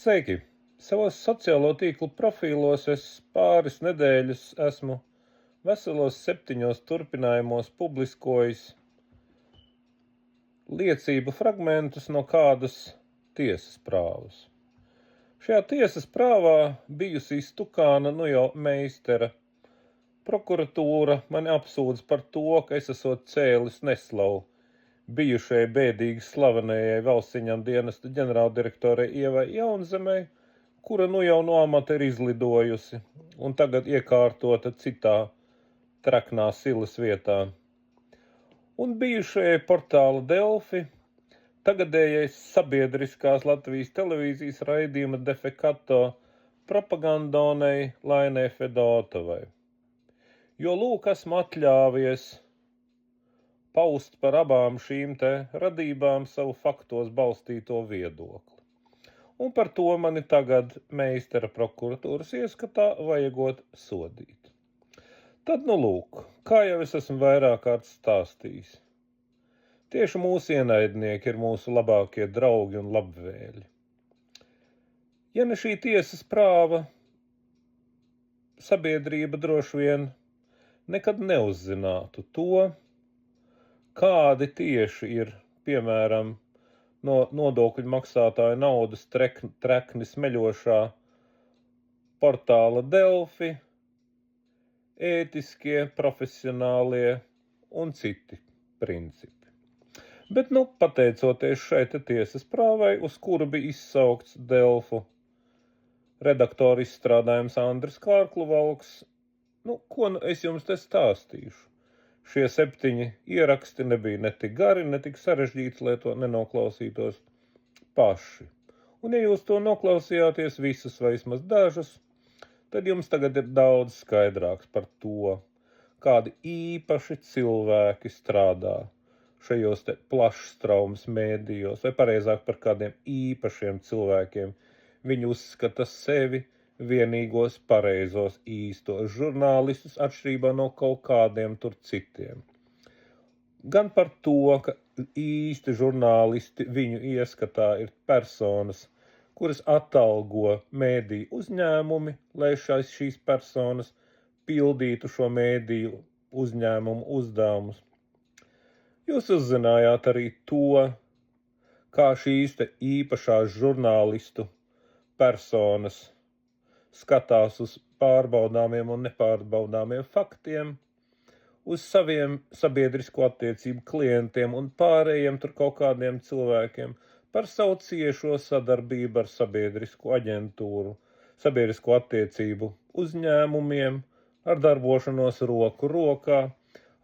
Sveiki! Savos sociālo tīklu profīlos es pāris nedēļas esmu veselos 7 turpinājumos publiskojis liecību fragmentus no kādas tiesas prāvas. Šajā tiesas prāvā bijusī stukāna jau meistera prokuratūra mani apsūdz par to, ka es esot cēlis neslavu bijušajai bēdīgi slavenējai valstsiņām dienesta ģenerāldirektorei Ievai Jaunzemei, kura jau no amata ir izlidojusi un tagad iekārtota citā traknā silas vietā. Un bijušajai portāla Delfi, tagadējais sabiedriskās Latvijas televīzijas raidījuma de facto propagandonei Lainai Fedotovai. Jo lūk, esmu atļāvies paust par abām šīm te radībām savu faktos balstīto viedokli. Un par to mani tagad meistera prokuratūras ieskatā vajagot sodīt. Tad lūk, kā jau es esmu vairāk kārt stāstījis. Tieši mūsu ienaidnieki ir mūsu labākie draugi un labvēļi. Ja ne šī tiesas prāva, sabiedrība droši vien nekad neuzzinātu to, kādi tieši ir, piemēram, no nodokļu maksātāju naudas trekni smeļošā portāla Delfi, ētiskie, profesionālie un citi principi. Bet, pateicoties šai tiesas prāvai, uz kuru bija izsaukts Delfu redaktora izstrādājums Andris Kārkluvalks, ko es jums te stāstīšu? Šie 7 ieraksti nebija ne tik gari, ne tik sarežģīts, lai to nenoklausītos paši. Un ja jūs to noklausījāties visus vai vismaz dažus, tad jums tagad ir daudz skaidrāks par to, kādi īpaši cilvēki strādā šajos te plašstraumes mēdījos, vai pareizāk par kādiem īpašiem cilvēkiem. Viņi uzskata sevi vienīgos pareizos īstos žurnālistus atšķirībā no kaut kādiem tur citiem. Gan par to, ka īsti žurnālisti viņu ieskatā ir personas, kuras atalgo mēdīju uzņēmumi, lai šīs personas pildītu šo mēdīju uzņēmumu uzdevumus. Jūs uzzinājāt arī to, kā šīs te īpašās žurnālistu personas skatās uz pārbaudāmiem un nepārbaudāmiem faktiem, uz saviem sabiedrisko attiecību klientiem un pārējiem tur kaut kādiem cilvēkiem, par savu ciešo sadarbību ar sabiedrisko aģentūru, sabiedrisko attiecību uzņēmumiem, ar darbošanos roku rokā,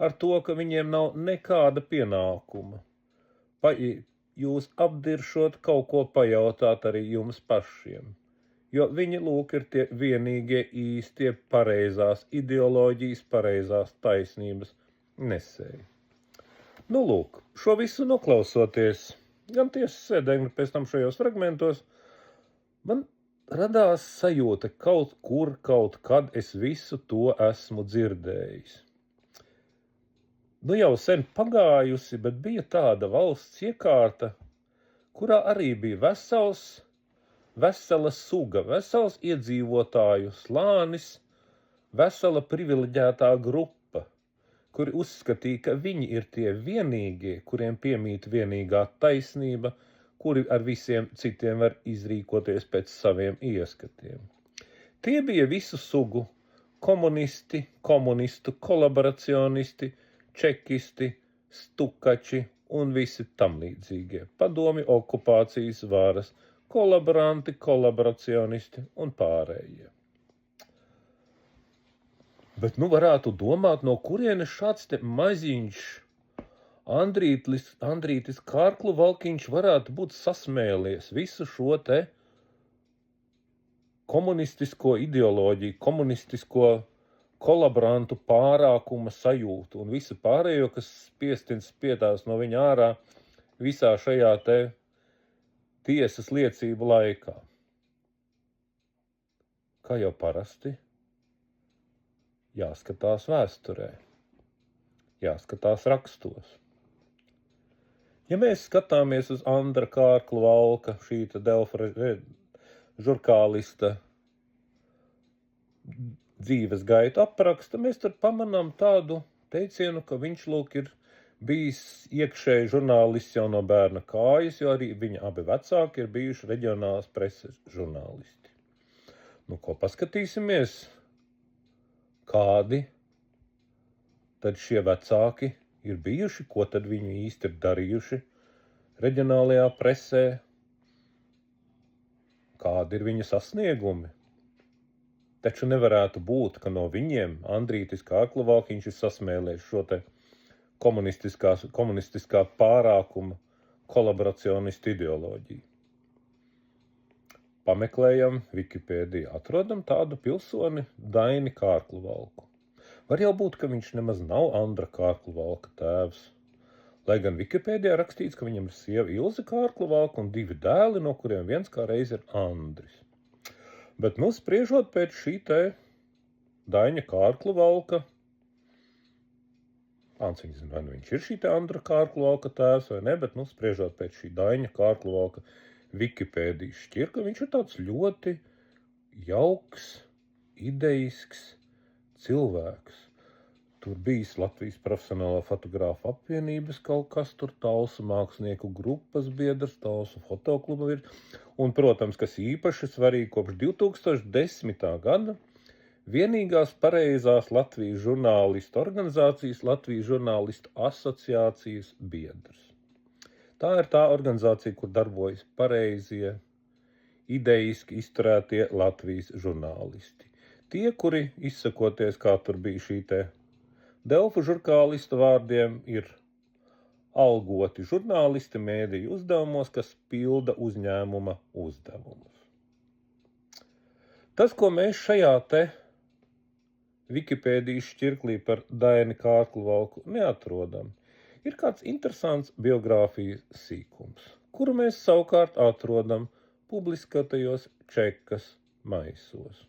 ar to, ka viņiem nav nekāda pienākuma. Jūs apdiršot kaut ko pajautāt arī jums pašiem. Jo viņi lūk ir tie vienīgie īstie pareizās ideoloģijas, pareizās taisnības nesēji. Lūk, šo visu noklausoties, gan tiesas sēdē, gan pēc tam šajos fragmentos, man radās sajūta kaut kur, kaut kad es visu to esmu dzirdējis. Jau sen pagājusi, bet bija tāda valsts iekārta, kurā arī bija vesela suga, vesels iedzīvotāju slānis, vesela privileģētā grupa, kuri uzskatīja, ka viņi ir tie vienīgie, kuriem piemīt vienīgā taisnība, kuri ar visiem citiem var izrīkoties pēc saviem ieskatiem. Tie bija visu sugu komunisti, komunistu kolaboracionisti, čekisti, stukači un visi tam līdzīgie, padomju okupācijas varas, kolaboranti, kolaboracionisti un pārējie. Bet varētu domāt, no kurienes šāds te maziņš Andrītis Kārkluvalkiņš varētu būt sasmēlies visu šo te komunistisko ideoloģiju, komunistisko kolaborantu pārākuma sajūtu un visu pārējo, kas spietās no viņa ārā visā šajā te tiesas liecību laikā. Kā jau parasti, jāskatās vēsturē, jāskatās rakstos. Ja mēs skatāmies uz Andra Kārkluvalka, šī Delfa žurkālista dzīves gaitu apraksta, mēs tur pamanām tādu teicienu, ka viņš lūk ir bijis iekšēji žurnālists jau no bērna kājas, jo arī viņa abi vecāki ir bijuši reģionālās preses žurnālisti. Nu, ko paskatīsimies, kādi tad šie vecāki ir bijuši, ko tad viņi īsti ir darījuši reģionālajā presē, kādi ir viņa sasniegumi. Taču nevarētu būt, ka no viņiem Andrītis Kārkluvalkiņš ir sasmēlējis šo te komunistiskā pārākuma kolaboracionistu ideoloģiju. Pameklējam Wikipēdiju, atrodam tādu pilsoni Daini Kārkluvalku. Var jau būt, ka viņš nemaz nav Andra Kārkluvalka tēvs, lai gan Wikipēdijā rakstīts, ka viņam ir sieva Ilze Kārkluvalka un 2 dēli, no kuriem viens kā reiz ir Andris. Bet, nu, spriežot pēc šī te Daņa Kārkluvalka, pāns viņas zina, vai nu viņš ir šī te Andra Kārkluvalka tēvs vai ne, bet, nu, spriežot pēc šī Daņa Kārkluvalka Wikipēdijas šķir, ka viņš ir tāds ļoti jauks, idejisks cilvēks. Tur bijis Latvijas profesionālā fotogrāfa apvienības kaut kas tur, Talsu mākslinieku grupas biedrs, Talsu fotokluba ir. Un, protams, kas īpaši svarīgi, kopš 2010. gada vienīgās pareizās Latvijas žurnālistu organizācijas Latvijas žurnālistu asociācijas biedrs. Tā ir tā organizācija, kur darbojas pareizie, idejiski izturētie Latvijas žurnālisti. Tie, kuri izsakoties, kā tur bija šī te Delfu žurkālistu vārdiem, ir algoti žurnālisti mēdīju uzdevumos, kas pilda uzņēmuma uzdevumus. Tas, ko mēs šajā te Wikipēdijas šķirklī par Daini Kārkluvalku neatrodam, ir kāds interesants biogrāfijas sīkums, kuru mēs savukārt atrodam publiskotajos čekas maisos.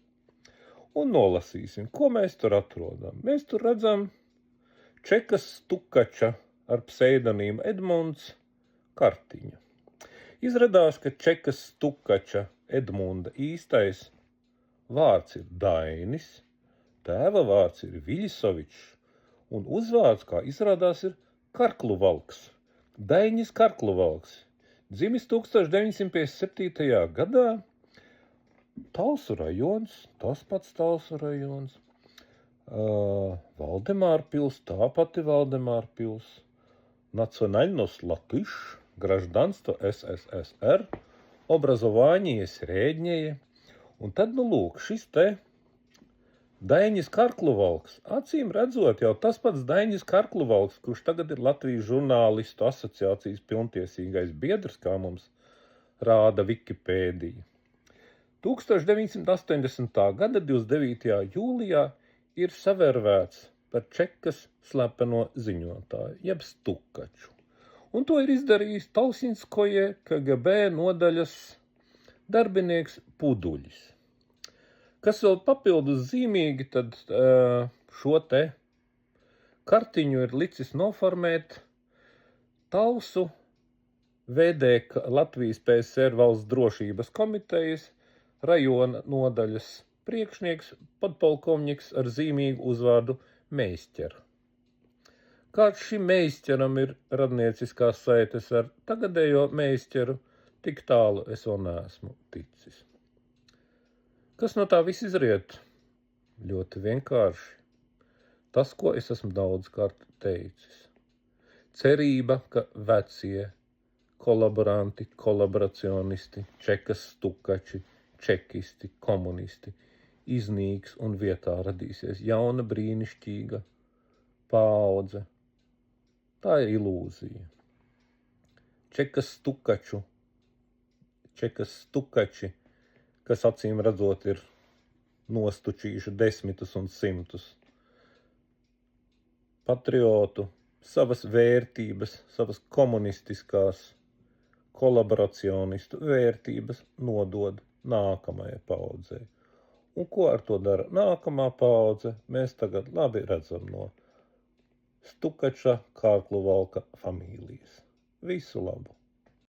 Un nolasīsim, ko mēs tur atrodam. Mēs tur redzam Čekas Stukača ar pseidonīmu Edmunds kartiņu. Izrādās, ka Čekas Stukača Edmunda īstais vārds ir Dainis, tēva vārds ir Viļisovičs, un uzvārds, kā izrādās, ir Karkluvalks, Daiņis Karkluvalks, dzimis 1957. gadā, Talsu rajons, tas pats Talsu rajons, Valdemārpils, tā pati Valdemārpils, Nacionальность Латыш, Гражданство СССР, Образование среднее. Un tad, nu lūk, šis te Daiņis Karkluvalks, acīm redzot jau tas pats Daiņis Karkluvalks, kurš tagad ir Latvijas žurnālistu asociācijas pilntiesīgais biedrs, kā mums rāda Wikipēdija. 1980. gada 29. jūlijā ir savērvēts par Čekas slepeno ziņotāju, jeb Stukaču. Un to ir izdarījis Talsinskoje KGB nodaļas darbinieks Puduļis. Kas vēl papildus zīmīgi, tad šo te kartiņu ir licis noformēt Talsu VDK Latvijas PSR valsts drošības komitejas rajona nodaļas priekšnieks, podpolkovniks ar zīmīgu uzvārdu Meisķer. Kāds šim Meisķeram ir radnieciskās saites ar tagadējo Meisķeru, tik tālu es vēl neesmu ticis. Kas no tā viss izriet? Ļoti vienkārši. Tas, ko es esmu daudzkārt teicis. Cerība, ka vecie kolaboranti, kolaboracionisti, Čekas Stukači, čekisti, komunisti iznīks un vietā radīsies jauna brīnišķīga paudze. Tā ir ilūzija. Čekas Stukači, kas acīm redzot ir nostučījuši 10 un 100 patriotu, savas vērtības, savas komunistiskās kolaboracionistu vērtības nodod nākamajai paudzei. Un ko ar to dara nākamā paudze, mēs tagad labi redzam no Stukača Kārkluvalka familijas. Visu labu!